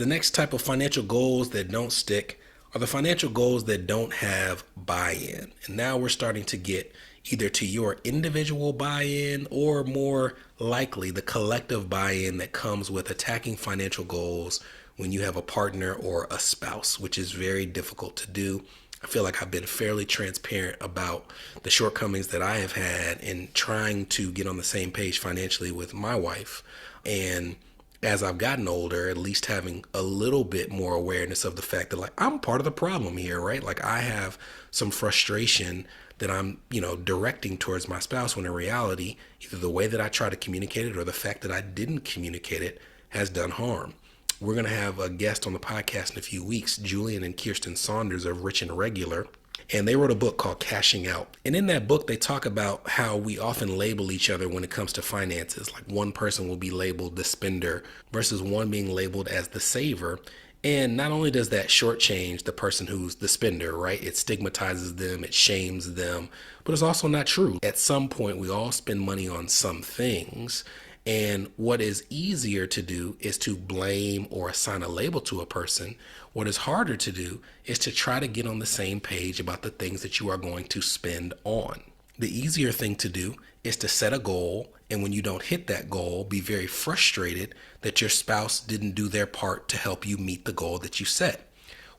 The next type of financial goals that don't stick are the financial goals that don't have buy-in. And now we're starting to get either to your individual buy-in or more likely the collective buy-in that comes with attacking financial goals when you have a partner or a spouse, which is very difficult to do. I feel like I've been fairly transparent about the shortcomings that I have had in trying to get on the same page financially with my wife. And as I've gotten older, at least having a little bit more awareness of the fact that like I'm part of the problem here, right? Like I have some frustration that I'm, directing towards my spouse when in reality, either the way that I try to communicate it or the fact that I didn't communicate it has done harm. We're going to have a guest on the podcast in a few weeks, Julian and Kirsten Saunders of Rich and Regular. And they wrote a book called Cashing Out. And in that book, they talk about how we often label each other when it comes to finances. Like one person will be labeled the spender versus one being labeled as the saver. And not only does that shortchange the person who's the spender, right? It stigmatizes them, it shames them, but it's also not true. At some point, we all spend money on some things. And what is easier to do is to blame or assign a label to a person. What is harder to do is to try to get on the same page about the things that you are going to spend on. The easier thing to do is to set a goal, and when you don't hit that goal, be very frustrated that your spouse didn't do their part to help you meet the goal that you set.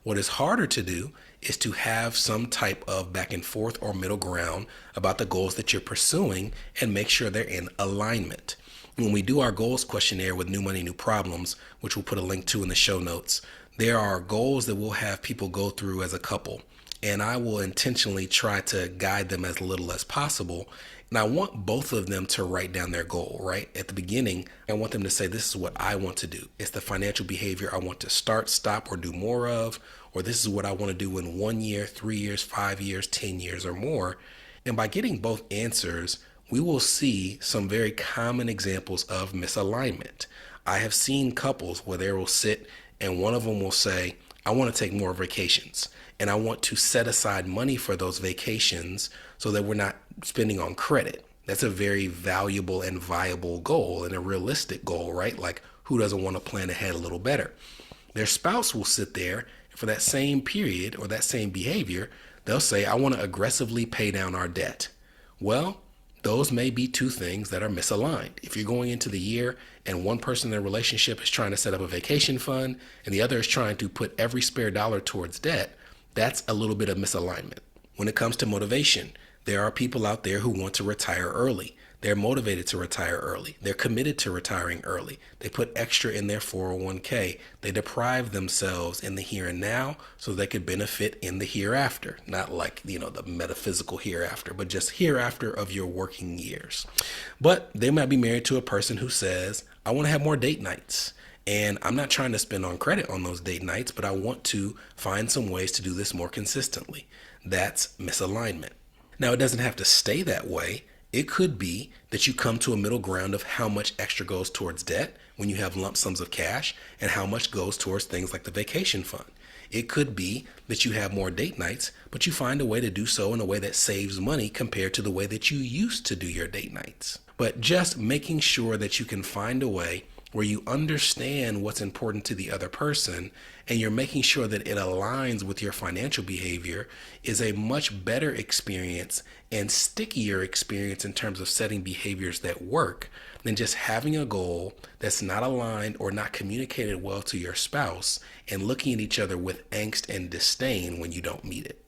What is harder to do is to have some type of back and forth or middle ground about the goals that you're pursuing and make sure they're in alignment. When we do our goals questionnaire with New Money, New Problems, which we'll put a link to in the show notes, there are goals that we'll have people go through as a couple. And I will intentionally try to guide them as little as possible. And I want both of them to write down their goal, right? At the beginning, I want them to say, this is what I want to do. It's the financial behavior I want to start, stop, or do more of. Or this is what I want to do in 1 year, 3 years, 5 years, 10 years, or more. And by getting both answers, we will see some very common examples of misalignment. I have seen couples where they will sit and one of them will say, I want to take more vacations and I want to set aside money for those vacations so that we're not spending on credit. That's a very valuable and viable goal and a realistic goal, right? Like who doesn't want to plan ahead a little better? Their spouse will sit there and for that same period or that same behavior, they'll say, I want to aggressively pay down our debt. Well, those may be two things that are misaligned. If you're going into the year and one person in their relationship is trying to set up a vacation fund and the other is trying to put every spare dollar towards debt, that's a little bit of misalignment. When it comes to motivation, there are people out there who want to retire early. They're motivated to retire early. They're committed to retiring early. They put extra in their 401k. They deprive themselves in the here and now so they could benefit in the hereafter. Not like, the metaphysical hereafter, but just hereafter of your working years. But they might be married to a person who says, I want to have more date nights. And I'm not trying to spend on credit on those date nights, but I want to find some ways to do this more consistently. That's misalignment. Now, it doesn't have to stay that way. It could be that you come to a middle ground of how much extra goes towards debt when you have lump sums of cash and how much goes towards things like the vacation fund. It could be that you have more date nights, but you find a way to do so in a way that saves money compared to the way that you used to do your date nights. But just making sure that you can find a way where you understand what's important to the other person and you're making sure that it aligns with your financial behavior is a much better experience and stickier experience in terms of setting behaviors that work than just having a goal that's not aligned or not communicated well to your spouse and looking at each other with angst and disdain when you don't meet it.